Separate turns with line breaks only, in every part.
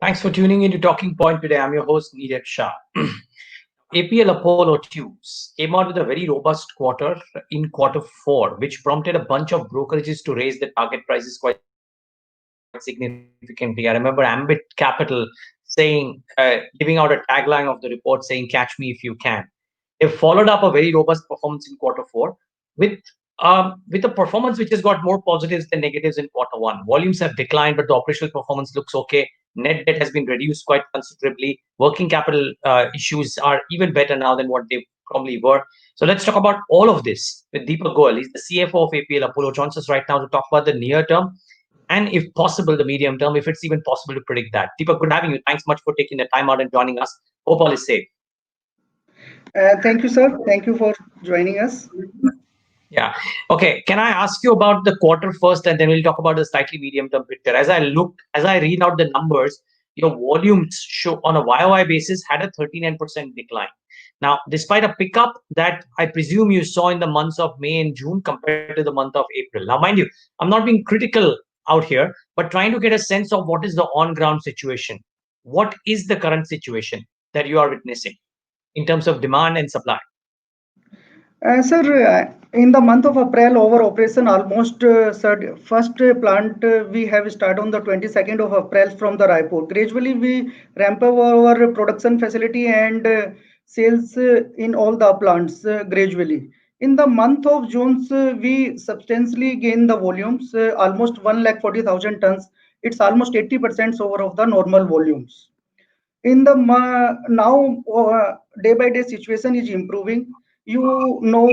Thanks for tuning in to Talking Point today. I'm your host, Niraj Shah. APL Apollo Tubes came out with a very robust quarter in quarter four, which prompted a bunch of brokerages to raise the target prices quite significantly. I remember Ambit Capital giving out a tagline of the report saying, "Catch me if you can." They followed up a very robust performance in quarter four with with a performance which has got more positives than negatives in quarter one. Volumes have declined, but the operational performance looks okay. Net debt has been reduced quite considerably. Working capital issues are even better now than what they probably were. So let's talk about all of this with Deepak Goyal. He's the CFO of APL Apollo. Joins us right now to talk about the near term and, if possible, the medium term, if it's even possible to predict that. Deepak, good having you. Thanks much for taking the time out and joining us. Hope all is safe.
Thank you, sir. Thank you for joining us.
Yeah. Okay. Can I ask you about the quarter first, and then we'll talk about the slightly medium-term picture? As I read out the numbers, your volumes show on a YOY basis had a 39% decline. Now, despite a pickup that I presume you saw in the months of May and June compared to the month of April. Now, mind you, I'm not being critical out here, but trying to get a sense of what is the on-ground situation. What is the current situation that you are witnessing in terms of demand and supply?
Sir, in the month of April, our operation almost first plant we have started on the 22nd of April from the Raipur. Gradually, we ramp up our production facility and sales in all the plants gradually. In the month of June, we substantially gain the volumes, almost 1,40,000 tons. It's almost 80% over of the normal volumes. In the now day by day situation is improving. You know,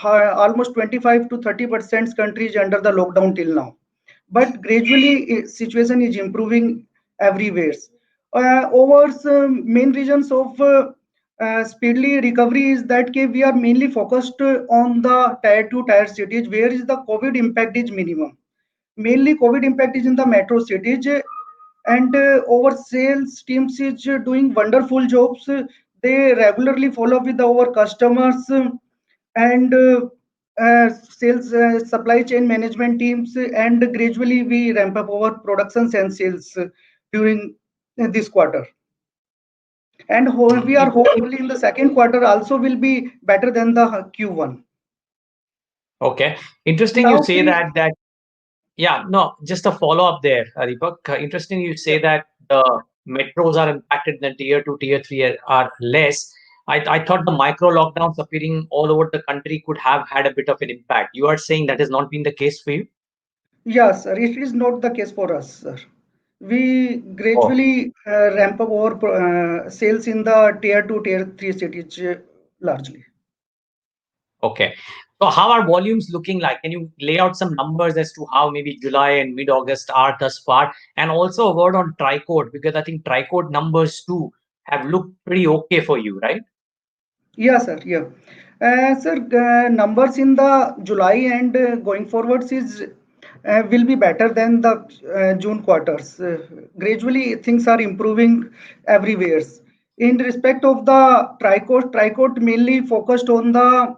almost 25 to 30% countries under the lockdown till now, but gradually situation is improving everywhere. Over main regions of speedily recovery is that we are mainly focused on the tier 2 tier cities where is the COVID impact is minimum. Mainly COVID impact is in the metro cities, and our sales teams is doing wonderful jobs. They regularly follow up with our customers, and sales supply chain management teams, and gradually we ramp up our productions and sales during this quarter. And we are hopefully in the second quarter also will be better than the Q1.
Okay. Interesting you
Now,
say that. Yeah, no, just a follow-up there, Deepak. Interesting you say that the metros are impacted, the tier 2, tier 3 are less. I thought the micro lockdowns appearing all over the country could have had a bit of an impact. You are saying that has not been the case for you?
yes, sir, it is not the case for us, sir. We
Oh,
gradually ramp up our sales in the tier 2, tier 3 cities largely.
okay. So how are volumes looking like? Can you lay out some numbers as to how maybe July and mid-August are thus far? And also a word on Tricode, because I think Tricode numbers too have looked pretty okay for you, right?
Yes, sir. Yeah. Sir, numbers in the July and going forwards is will be better than the June quarters. Gradually, things are improving everywhere. In respect of the Tricot mainly focused on the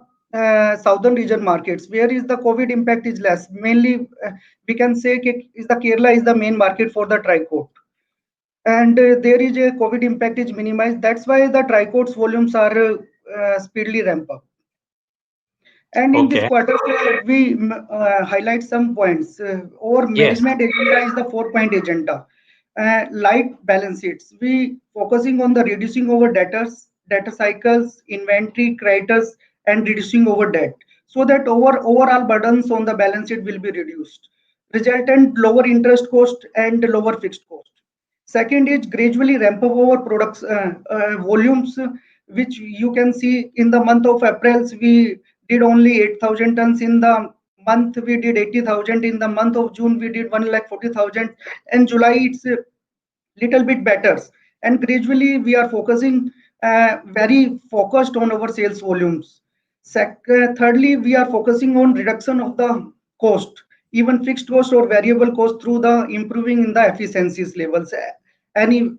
southern region markets, where is the COVID impact is less. Mainly, we can say is the Kerala is the main market for the Tricot, and there is a COVID impact is minimized. That's why the Tricoat's volumes are speedily ramp up. And in this
Okay.
quarter, we highlight some points. Our
Yes.
management agenda is the 4-point agenda. Light balance sheets. We focusing on the reducing our debtors, data cycles, inventory, creditors, and reducing our debt, so that our overall burdens on the balance sheet will be reduced, resultant lower interest cost and lower fixed cost. Second is gradually ramp up our products volumes, which you can see in the month of April we did only 8,000 tons. In the month we did 80,000. In the month of June we did 1,40,000, and July it's a little bit better. And gradually we are focusing very focused on our sales volumes. Thirdly, we are focusing on reduction of the cost, even fixed cost or variable cost, through the improving in the efficiencies levels. Any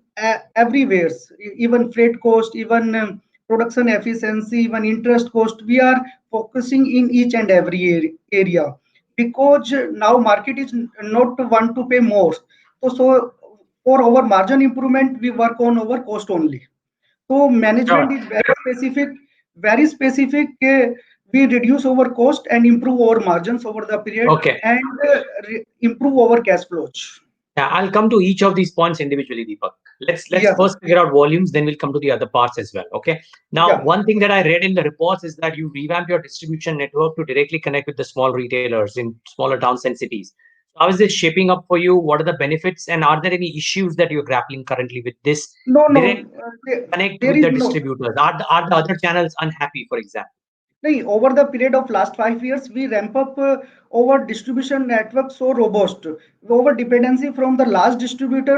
everywhere, even freight cost, even production efficiency, even interest cost, we are focusing in each and every area, because now market is not want to pay more. So for our margin improvement, we work on our cost only. So management
Sure.
is very specific. We reduce our cost and improve our margins over the period
Okay.
and improve our cash flows.
Yeah, I'll come to each of these points individually, Deepak. Let's
Yes,
first figure out volumes, then we'll come to the other parts as well. Okay. Now,
yeah.
one thing that I read in the reports is that you revamp your distribution network to directly connect with the small retailers in smaller towns and cities. How is this shaping up for you? What are the benefits, and are there any issues that you're grappling currently with this
No,
direct
no,
connect
there
with
is
the
no.
distributors? Are the other channels unhappy, for example?
नहीं, over the period of last 5 years, we ramp up our distribution network so robust. Our dependency from the large distributor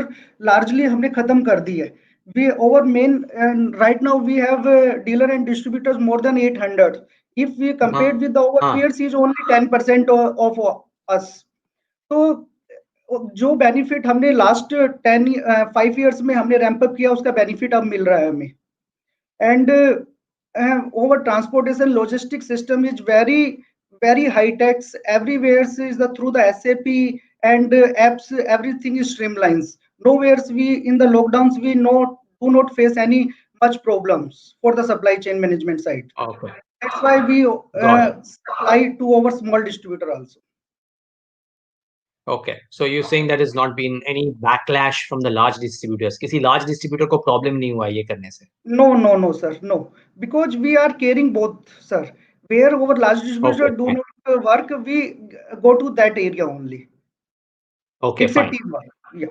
largely हमने खत्म कर दी है. We our main and right now we have dealer and distributors more than 800. If we compared with our
Uh,
peers, is only 10% of us. तो जो benefit हमने last 5 years में हमने ramp up किया उसका बेनिफिट अब मिल रहा है हमें. And our transportation logistics system is very high tech. Everywhere is the through the SAP and apps, everything is streamlines. Nowhere we in the lockdowns we do not face any much problems for the supply chain management side.
okay.
That's why we
Got it.
supply to our small distributor also.
Okay, so you're saying there has not been any backlash from the large distributors. किसी large distributor को problem नहीं हुआ ये करने से.
No, sir, no, because we are caring both, sir. Where our large distributor
Okay,
do
fine.
not work, we go to that area only.
Okay,
It's a
fine.
teamwork. Yeah,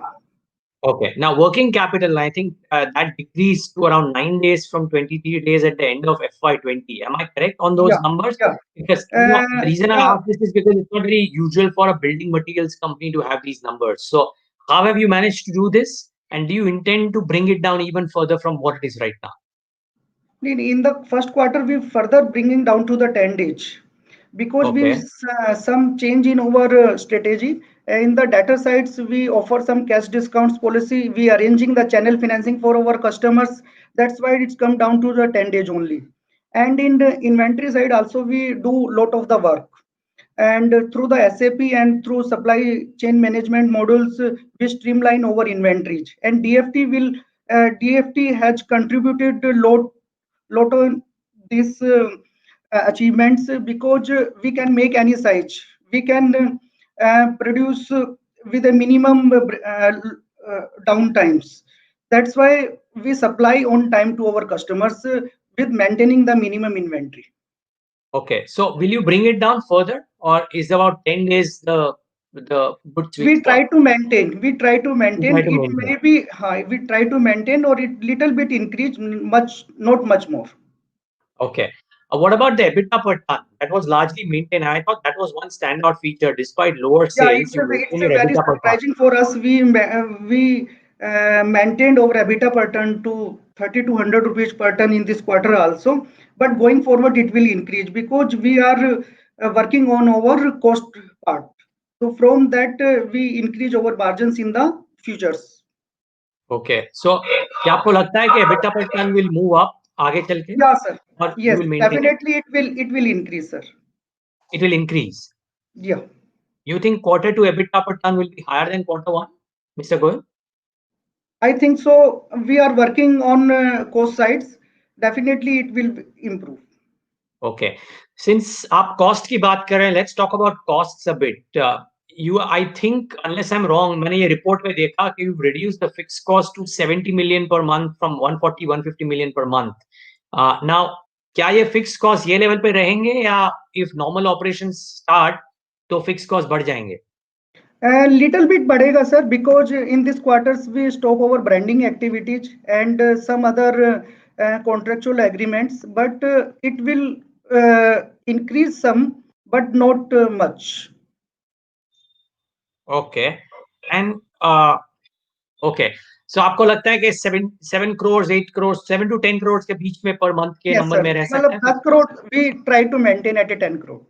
Okay. Now, working capital, I think that decreased to around 9 days from 23 days at the end of FY20. Am I correct on those
yeah,
numbers?
yeah.
Because the reason I
Yeah,
ask this is because it's not very usual for a building materials company to have these numbers. So, how have you managed to do this? And do you intend to bring it down even further from what it is right now?
in the first quarter, we further bringing down to the 10 days because we
Okay.
some change in our strategy. In the data sites, we offer some cash discounts policy. We arranging the channel financing for our customers. That's why it's come down to the 10 days only. And in the inventory side also, we do lot of the work. And through the SAP and through supply chain management models, we streamline our inventories. And DFT has contributed a lot of these achievements because we can make any size. We can produce with a minimum downtimes. That's why we supply on time to our customers with maintaining the minimum inventory.
Okay. So, will you bring it down further, or is about 10 days the good sweet
We
spot?
try to maintain. We try to
You
maintain.
try to
It
maintain.
may be high. We try to maintain or it little bit increase, much not much more.
Okay. What about the EBITDA per ton? That was largely maintained. I thought that was one standout feature. Despite lower
Yeah,
sales, you maintain
it's
your
a very
EBITDA per ton.
surprising for us. We maintained our EBITDA per ton to 3,200 rupees per ton in this quarter also. But going forward, it will increase because we are working on our cost part. So from that, we increase our margins in the futures.
Okay. So, क्या आपको लगता है कि EBITDA per ton will move up आगे चल के,
Yeah, sir.
or you
Yes,
will maintain it?
definitely it will increase, sir.
It will increase.
Yeah.
You think quarter two EBITDA per ton will be higher than quarter one, Mr. Goyal?
I think so. We are working on cost sides. Definitely, it will improve.
Okay. Since आप cost की बात कर रहे हैं, let's talk about costs a bit. I think, unless I'm wrong, मैंने ये report में देखा कि you've reduced the fixed cost to 70 million per month from 140, 150 million per month. Now, क्या ये fixed cost ये level पे रहेंगे, या if normal operations start, तो fixed cost बढ़ जाएंगे?
A little bit badega, sir, because in this quarters we stop our branding activities and some other contractual agreements, but it will increase some, but not much.
Okay. And okay. So आपको लगता है कि 7 crores, 8 crores, 7 to 10 crores के बीच में per month के
Yes,
number
sir.
में रह सकता
मतलब
है
10
fixed cost?
crore we try to maintain at a 10 crore.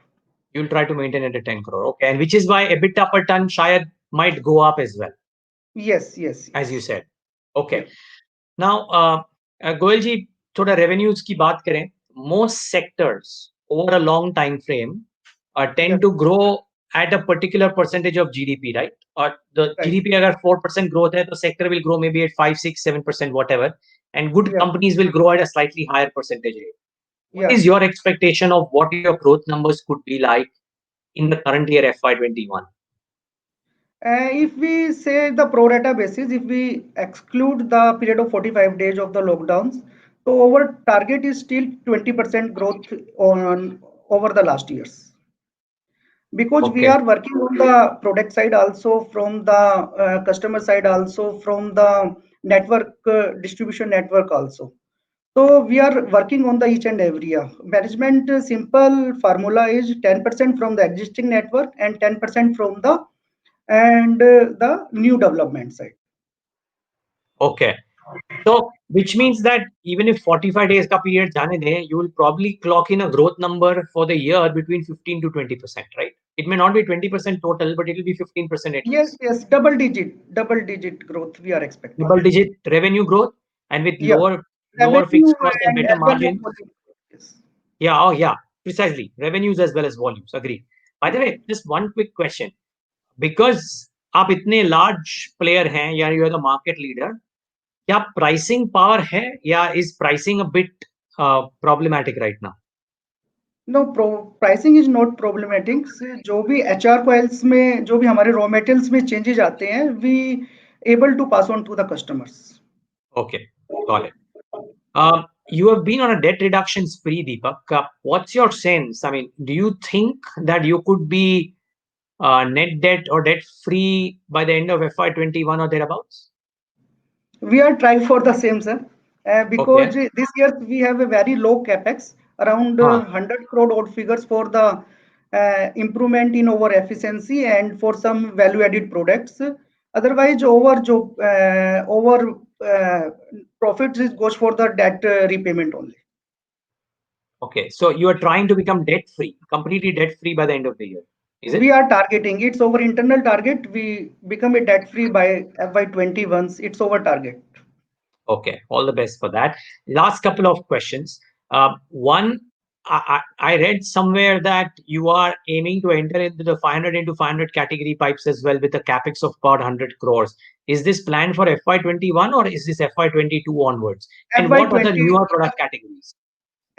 You'll try to maintain it at 10 crore. Okay. And which is why EBITDA per ton shayad might go up as well, as you
Yes.
said. Okay.
Yeah.
Now, Goyal ji, thoda revenues की बात करें, most sectors over a long time frame
Yeah.
tend to grow at a particular percentage of GDP, right? Or the
Right.
GDP agar 4% growth hai, the sector will grow maybe at 5, 6, 7%, whatever. And good
Yeah.
companies will grow at a slightly higher percentage rate. What
Yeah.
is your expectation of what your growth numbers could be like in the current year FY21?
If we say the pro rata basis, if we exclude the period of 45 days of the lockdowns, so our target is still 20% growth on over the last years. Because we
Okay.
are working on the product side also, from the customer side also, from the network distribution network also. So we are working on the each and every year. Management simple formula is 10% from the existing network and 10% from the new development side.
Okay. So, which means that even if 45 days ka period jane de, you will probably clock in a growth number for the year between 15 to 20%, right? It may not be 20% total, but it will be 15% at
Yes,
least.
yes, double digit growth we are expecting.
Double digit revenue growth and with
Yeah,
lower
revenue
fixed cost and
and
better
as well as
margins.
volume. Yes.
Yeah, oh yeah, precisely. Revenues as well as volumes. Agree. By the way, just one quick question. Because आप इतने large player हैं या you are the market leader, क्या pricing power है या is pricing a bit problematic right now?
No pricing is not problematic. जो भी HR coils में जो भी हमारे रॉ मटेरियल्स में चेंजेस आते हैं, we able to pass on to the customers.
Okay, got it. You have been on a debt reduction spree, Deepak. What's your sense? I mean, do you think that you could be net debt or debt free by the end of FY21 or thereabouts?
We are trying for the same, sir, because
Okay.
this year we have a very low capex, around
Huh.
100 crore odd figures for the improvement in our efficiency and for some value added products. Otherwise, over profits is goes for the debt repayment only.
Okay. So you are trying to become debt free, completely debt free by the end of the year. Is
We
it?
are targeting, it's our internal target. We become a debt free by FY21. It's our target.
Okay. All the best for that. Last couple of questions. One, I read somewhere that you are aiming to enter into the 500 into 500 category pipes as well with a capex of about 100 crores. Is this planned for FY21 or is this FY22 onwards? And what are the
FY20
newer product categories?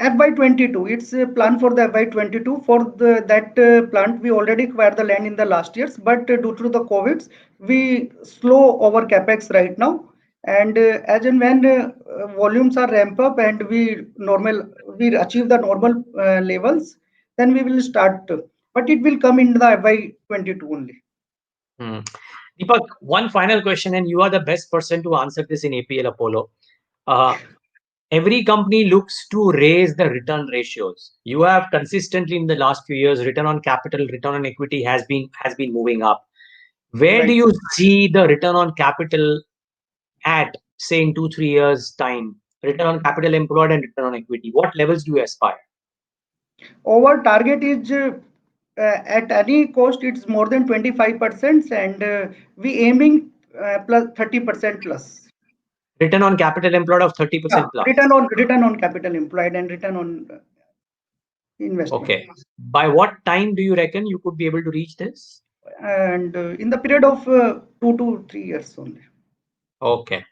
FY22, it's a plan for the FY22. For that plant, we already acquired the land in the last years, but due to the COVID, we slow our capex right now. And as and when volumes are ramp up and we achieve the normal levels, then we will start. But it will come in the FY22 only.
Hmm. Deepak, one final question, and you are the best person to answer this in APL Apollo. Uh, every company looks to raise the return ratios. You have consistently in the last few years, return on capital, return on equity has been moving up. Where do
Right.
you see the return on capital at, say, in 2, 3 years time? Return on capital employed and return on equity. What levels do you aspire?
Our target is at any cost, it's more than 25%, and we aiming plus 30% plus.
Return on capital employed of
Yeah,
30% plus.
return on capital employed and return on investment.
Okay. By what time do you reckon you could be able to reach this?
And in the period of 2 to 3 years only.
Okay.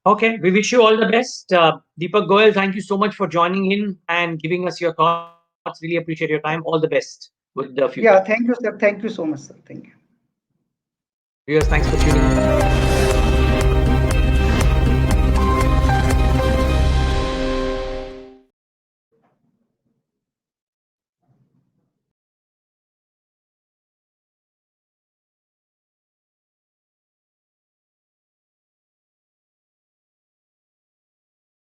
Okay, we wish you all the best. Deepak Goyal, thank you so much for joining in and giving us your thoughts. Really appreciate your time. All the best with the future.
Yeah, thank you, sir. Thank you so much, sir. Thank you.
Viewers, thanks for tuning in.